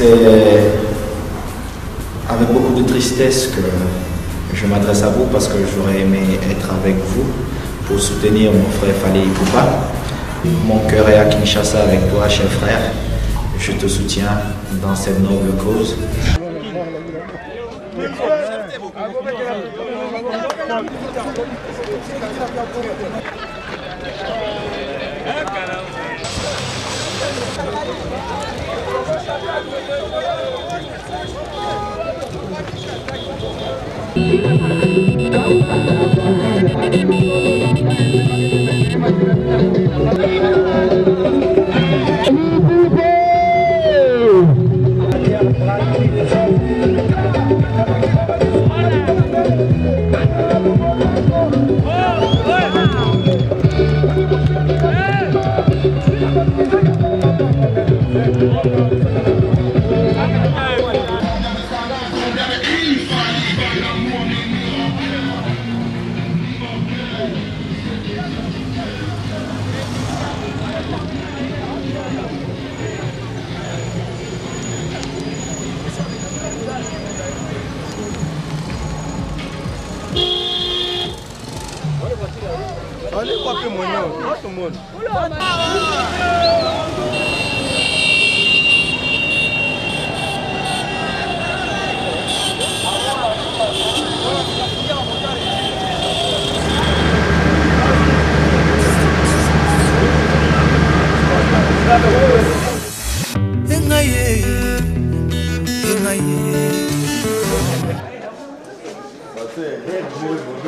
C'est avec beaucoup de tristesse que je m'adresse à vous parce que j'aurais aimé être avec vous pour soutenir mon frère Fally Ipupa. Mon cœur est à Kinshasa avec toi, cher frère. Je te soutiens dans cette noble cause. Allez, papé, mon nom, tout le monde.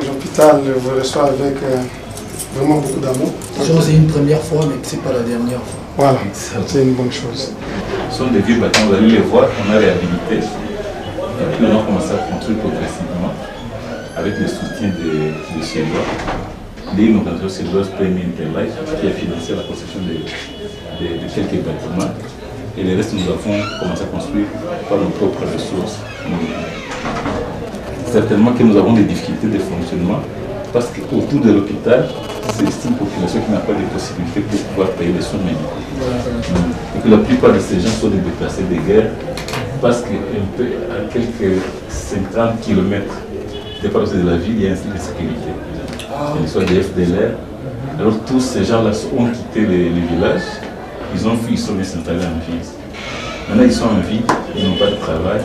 L'hôpital vous reçoit avec vraiment beaucoup d'amour. C'est une première fois, mais ce n'est pas la dernière fois. Voilà, c'est une bonne chose. Ce sont des vieux bâtiments, vous allez les voir, on a réhabilité. Et puis on a commencé à construire progressivement avec le soutien de Suédois. L'innovation suédoise Premier Interlife qui a financé la construction de quelques bâtiments. Et le reste, nous avons commencé à construire par nos propres ressources. Certainement que nous avons des difficultés de fonctionnement parce qu'autour de l'hôpital, c'est une population qui n'a pas de possibilités pour pouvoir payer les soins médicaux. Et que la plupart de ces gens sont des déplacés de guerre parce qu'à quelques 50 km de la ville, il y a une insécurité. Ils sont des FDLR. Alors tous ces gens-là ont quitté les villages, ils ont fui, ils sont venus s'installer en ville. Maintenant ils sont en ville, ils n'ont pas de travail.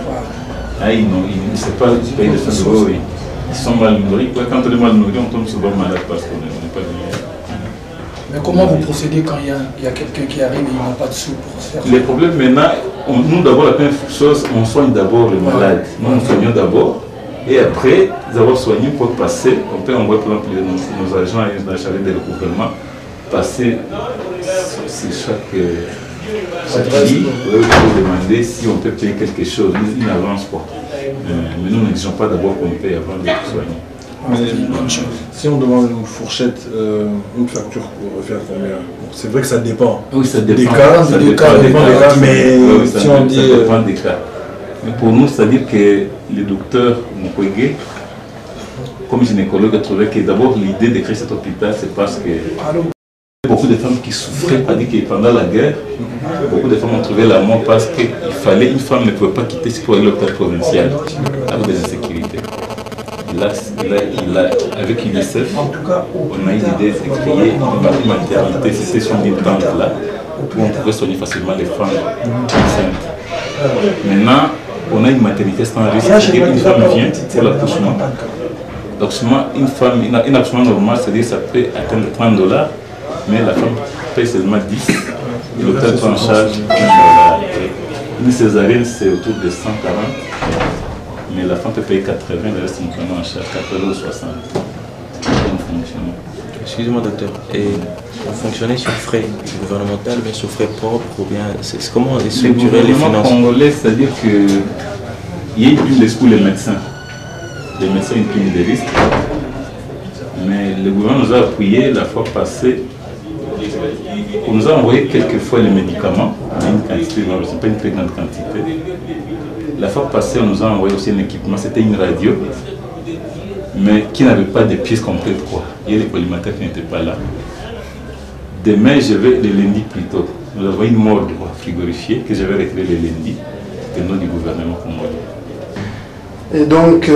Ah, ils ne savent pas payer les soins de ils sont mal nourris. Quand on est mal nourri, on tombe souvent malade parce qu'on n'est pas venu. Mais comment vous procédez quand il y a quelqu'un qui arrive et il n'a pas de sous pour faire ça? Les problèmes maintenant, nous d'abord la première chose, on soigne d'abord le malade. Nous soignons d'abord et après avoir soigné pour passer, on peut envoyer par exemple nos agents dans la charrette de recouvrement, passer sur chaque pays pour demander si on peut payer quelque chose. Ils n'avancent pas. Mais nous n'exigeons pas d'abord qu'on paye avant d'être soigné. Si on demande une fourchette, une facture pour faire combien? C'est vrai que ça dépend. Oui, ça dépend. Des cas, ça dépend des cas, mais oui, si on dit... Ça dépend des cas. Mais pour nous, c'est-à-dire que le docteur Mukwege, comme gynécologue, a trouvé que d'abord l'idée de créer cet hôpital, c'est parce que beaucoup de femmes qui souffraient, c'est-à-dire que pendant la guerre, beaucoup de femmes ont trouvé la mort parce qu'il fallait, une femme ne pouvait pas quitter pour aller à l'hôpital provincial avec des insécurités. Là, avec l'UNICEF, on a eu l'idée de créer une maternité, c'était sur une tente là, où on pouvait soigner facilement les femmes enceintes. Maintenant, on a une maternité sans risque, c'est-à-dire qu'une femme vient pour l'accouchement. Donc, une accouchement normal, c'est-à-dire que ça peut atteindre $30, mais la femme paye seulement 10, et l'hôpital prend en charge $1. Une césarienne, c'est autour de 140. Mais la femme peut payer 80, le reste nous prenons en charge 80 ou 60. Excusez-moi docteur, et vous fonctionnez sur frais gouvernementaux, mais sur frais propres ou bien c'est comment est structuré les finances? Le gouvernement congolais, c'est-à-dire qu'il y a une prime pour les médecins. Les médecins ont une prime de risque. Mais le gouvernement nous a appuyé la fois passée. On nous a envoyé quelques fois les médicaments, une quantité, non, ce n'est pas une très grande quantité. La fois passée, on nous a envoyé aussi un équipement, c'était une radio, mais qui n'avait pas de pièces complètes. Il y a les collimateurs qui n'étaient pas là. Demain, je vais le lundi plutôt. Nous avons une morgue frigorifiée que je vais retirer le lundi. tenants du gouvernement congolais. Et donc,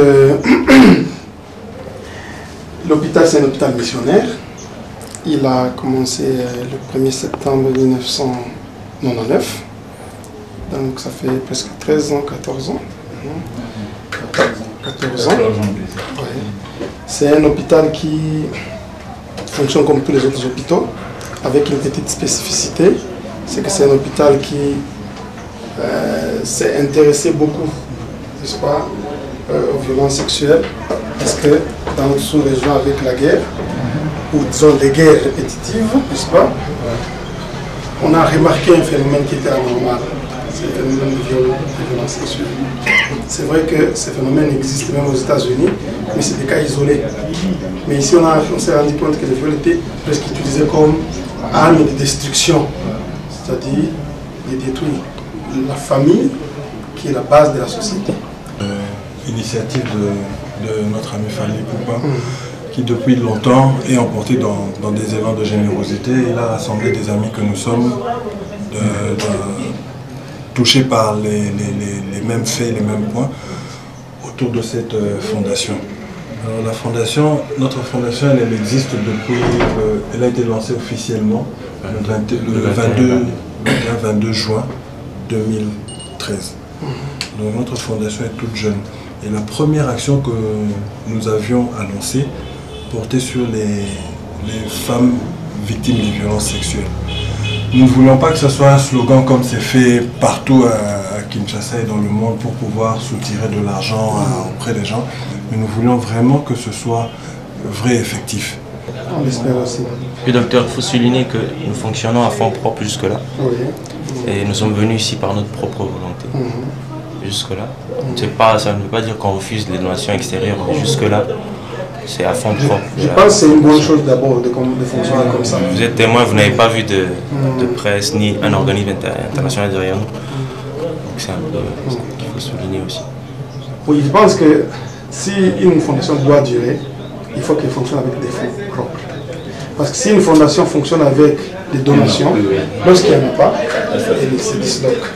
l'hôpital, c'est un hôpital missionnaire. Il a commencé le 1er septembre 1999. Donc, ça fait presque 13 ans, 14 ans. 14 ans. Ouais. C'est un hôpital qui fonctionne comme tous les autres hôpitaux, avec une petite spécificité. C'est que c'est un hôpital qui s'est intéressé beaucoup, n'est-ce pas, aux violences sexuelles, parce que dans notre sous-région avec la guerre, ou disons des guerres répétitives, n'est-ce pas, on a remarqué un phénomène qui était anormal, c'est le phénomène de violence sexuelle. C'est vrai que ce phénomène existe même aux États-Unis, mais c'est des cas isolés. Mais ici, on s'est rendu compte que le viol était presque utilisé comme arme de destruction, c'est-à-dire de détruire la famille qui est la base de la société. Initiative de notre ami Fally Ipupa, qui depuis longtemps est emporté dans des élans de générosité. Il a rassemblé des amis que nous sommes, touchés par les mêmes faits, les mêmes points, autour de cette fondation. Alors, la fondation, notre fondation, elle existe depuis, elle a été lancée officiellement le 22 juin 2013. Donc notre fondation est toute jeune. Et la première action que nous avions annoncée portait sur les femmes victimes des violences sexuelles. Nous ne voulions pas que ce soit un slogan comme c'est fait partout à Kinshasa et dans le monde pour pouvoir soutirer de l'argent auprès des gens, mais nous voulions vraiment que ce soit vrai et effectif. On l'espère aussi. Le docteur, il faut souligner que nous fonctionnons à fonds propres jusque-là. Oui. Et nous sommes venus ici par notre propre volonté. Jusque-là. Ça ne veut pas dire qu'on refuse les donations extérieures, mais jusque-là, c'est à fonds propres. Je pense que c'est une bonne chose d'abord de fonctionner comme ça. Vous êtes témoin, vous n'avez pas vu de presse ni un organisme international derrière nous. Donc c'est un peu ce qu'il faut souligner aussi. Oui, je pense que si une fondation doit durer, il faut qu'elle fonctionne avec des fonds propres. Parce que si une fondation fonctionne avec des donations, lorsqu'il n'y en a pas, elle se disloque.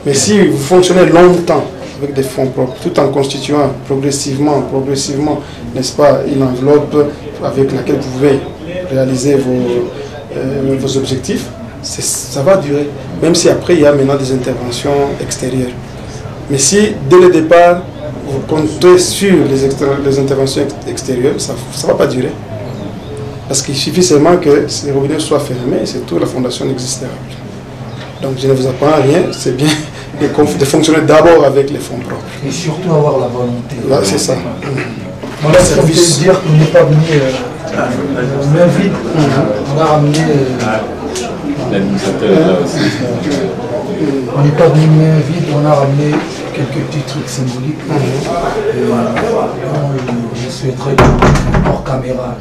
Mais si vous fonctionnez longtemps avec des fonds propres, tout en constituant progressivement, n'est-ce pas, une enveloppe avec laquelle vous pouvez réaliser vos objectifs, ça va durer. Même si après, il y a maintenant des interventions extérieures. Mais si, dès le départ, vous comptez sur les interventions extérieures, ça ne va pas durer. Parce qu'il suffit seulement que ces robinets soient fermés et c'est tout, la fondation n'existera plus. Donc je ne vous apprends rien, c'est bien de fonctionner d'abord avec les fonds propres. Et surtout avoir la volonté. Là, c'est ça. Voilà, ça veut dire qu'on n'est pas venu main vide. On a ramené... L'administrateur est là aussi. On n'est pas venu main vide, on a ramené quelques petits trucs symboliques. Je souhaiterais hors caméra.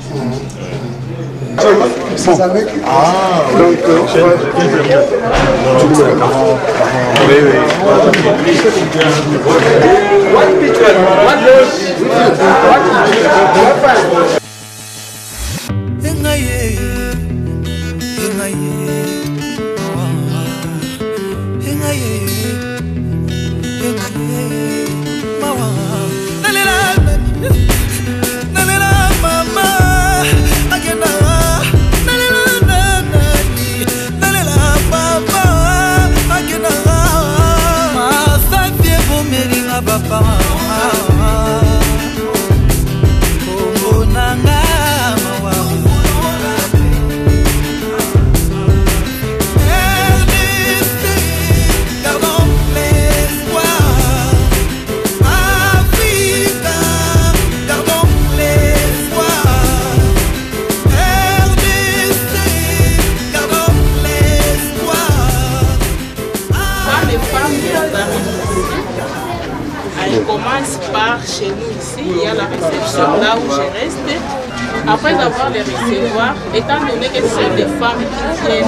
Elle commence par chez nous ici, il y a la réception là où je reste. Après avoir les recevoir, étant donné que ce sont des femmes qui viennent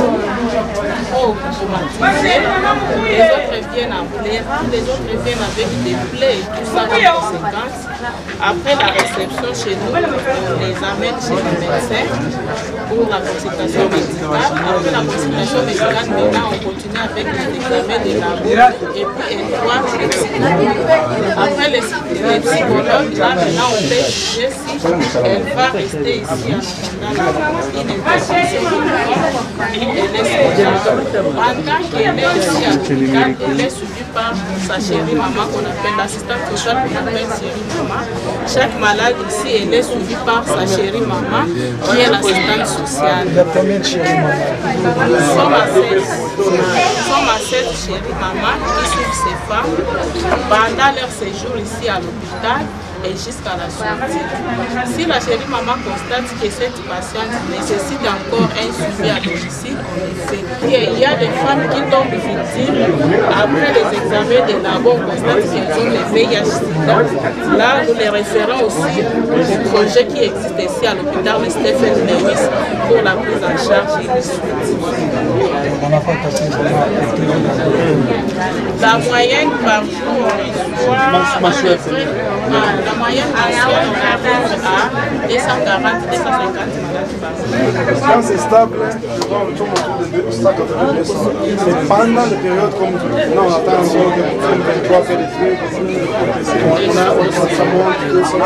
trop traumatisées, les autres viennent en pleurant, les autres viennent avec des plaies et tout ça comme conséquence. Après la réception chez nous, on les amène chez le médecin pour la consultation médicale. Après la consultation médicale, maintenant on continue avec les examens de labo et puis elle voit les psychologues. Après les psychologues, là maintenant on peut juger si elle va rester ici en attendant une intervention. Pendant qu'elle est ici à l'hôpital, elle est suivie par sa chérie maman qu'on appelle l'assistante sociale qu'on appelle chérie maman. Chaque malade ici, elle est suivie par sa chérie maman qui est l'assistante sociale. La première chérie maman. Nous sommes à 7 chéries maman qui suivent ces femmes pendant leur séjour ici à l'hôpital et jusqu'à la sortie. Si la chérie maman constate que cette patiente nécessite encore un suivi à domicile, on le fait. Et il y a des femmes qui tombent victimes après les examens de labo, on constate qu'elles ont le VIH-Sida. Là, nous les référons aussi au projet qui existe ici à l'hôpital de Stephen Lewis pour la prise en charge et le suivi. La moyenne par jour, la moyenne mensuelle, on arrive à 240, 250 malades par jour. Quand c'est stable, je vois autour de 280, 200. Mais pendant les périodes comme non, on attend encore que 23 fait des trucs, on a ça monte 200.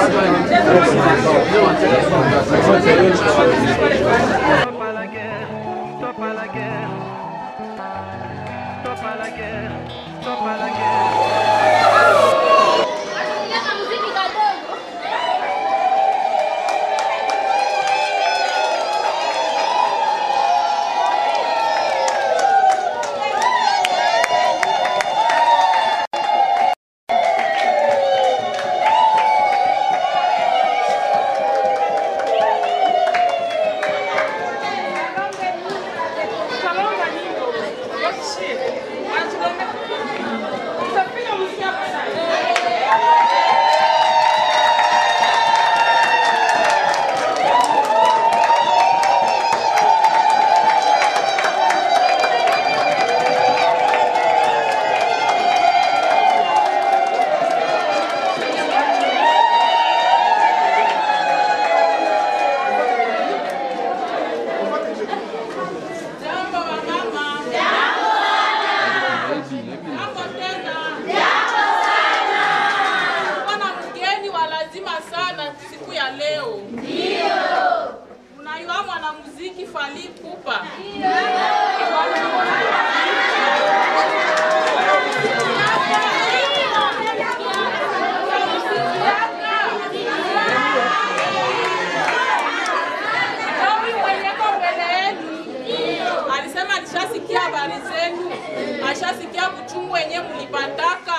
Ashasikia kuchungu wenye mlipandaka.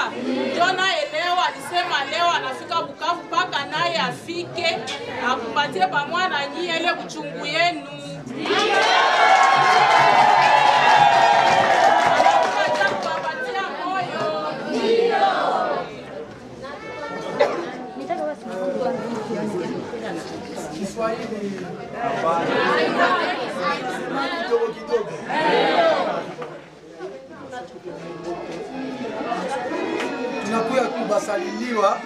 Jona elewa alisema leo anafika Bukavu paka naye afike akupatie pamoja na nyie ile kuchungu yenu. Tunakuya kubasaliliwa.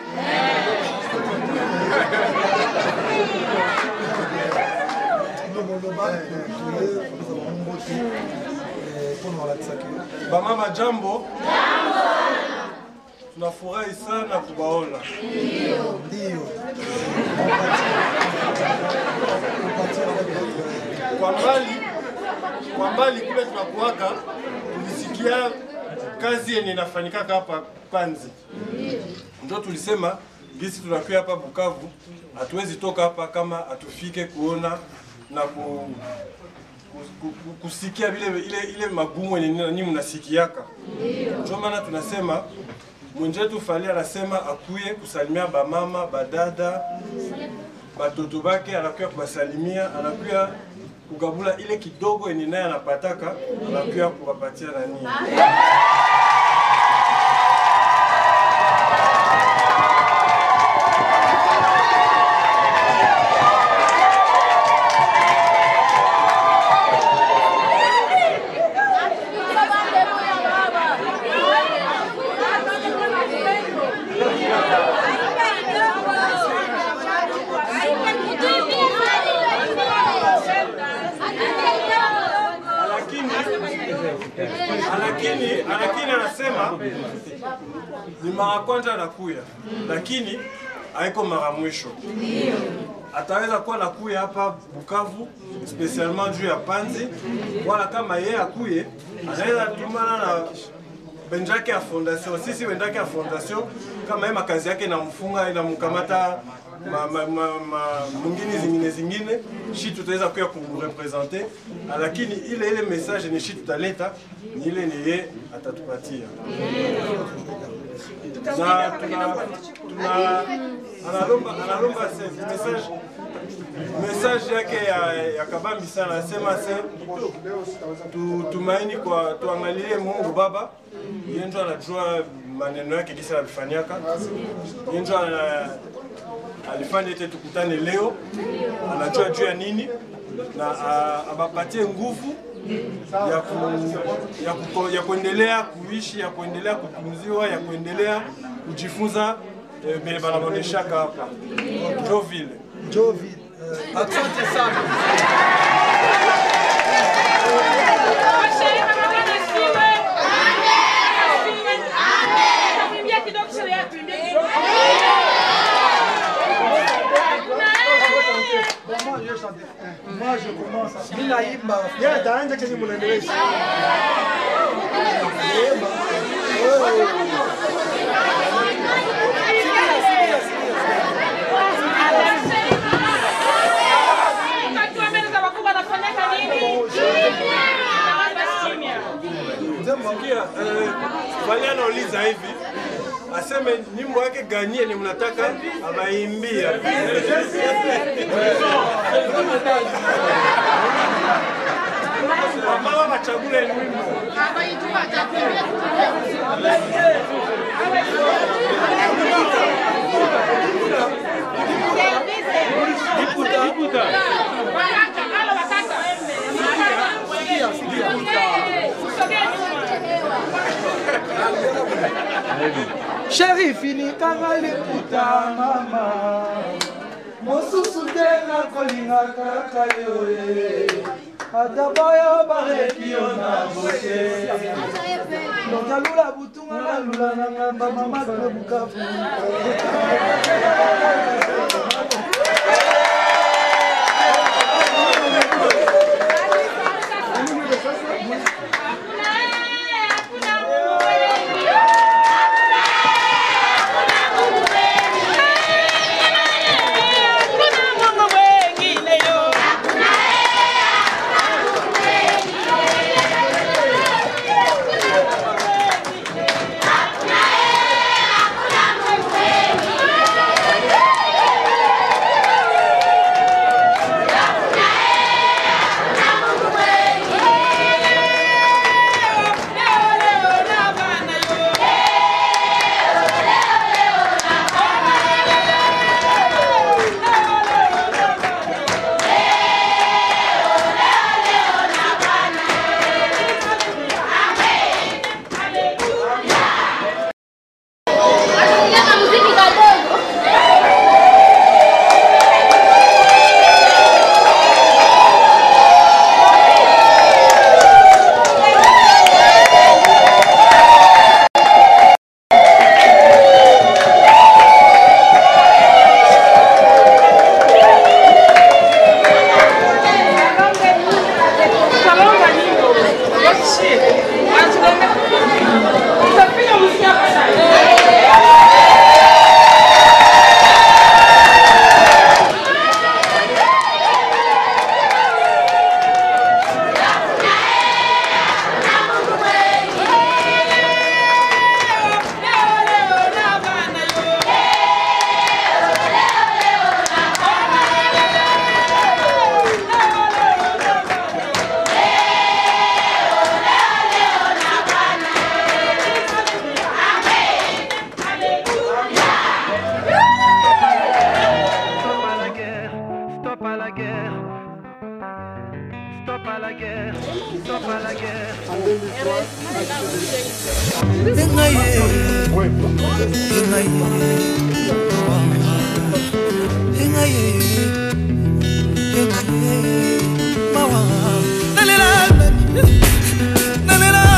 Bamama jambo. Tunafurahi sana kubaona. Ndio. Kwa mbali kule tunakuwaka tulisikia kazi yenye inafanyika hapa Panzi. Ndio tulisema gisi tunakuwa hapa Bukavu, hatuwezi toka hapa kama atufike kuona na kusikia ile magumu yenye nyinyi mnasikiaka. Ndio maana tunasema mwenzetu Fally anasema akuye kusalimia bamama, badada, batoto bake, anakuya kubasalimia, anakuya kugabula ile kidogo yenye naye anapataka, anakuya kuwapatia nani. Lakini anasema ni mara kwanza anakuya, lakini haiko mara mwisho. Ataweza kuwa nakuya hapa Bukavu spesialement juu ya Panzi, wala kama yeye akuye anaweza tumana na bendake ya fondation. Sisi bendake ya fondation kama yeye makazi yake inamfunga inamkamata mwingine zingine shi tutaweza kuya kurepresenter, lakini ile message ni shi tutaleta ni ile ni yeye atatupatia. Analomba message yake ya kabambi sana, anasema tumaini kwa tuangalie Mungu Baba, yeye ndo anajua maneno yake kisa alifanyaka, yeye ndo alifanya ete tukutane leo, anajua juu ya nini na abapatie nguvu ya kuendelea kuishi, ya kuendelea kupumziwa, ya kuendelea kujifunza vile banamondeshaka hapa Joville. Asante sana. Moi je commence. Ninaimba. Yeye ataanza kenye mnaendeleza. Valiana uliza hivi, aseme nyimbo yake ganie ni mnataka abaimbia. Mama wachagule ni wimbo. Sherifi ni kanga liputa mama mosusu tenga kolinga kaka yoe atabayo bareki ona bote notalula butunga na lula na ngamba mama kwa Bukavu. Nalela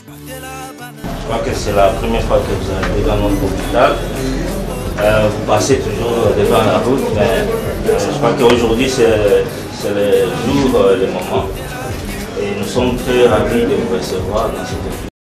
Je crois que c'est la première fois que vous arrivez dans notre hôpital. Vous passez toujours devant la route, mais je crois qu'aujourd'hui c'est le jour, le moment. Et nous sommes très ravis de vous recevoir dans cette hôpital.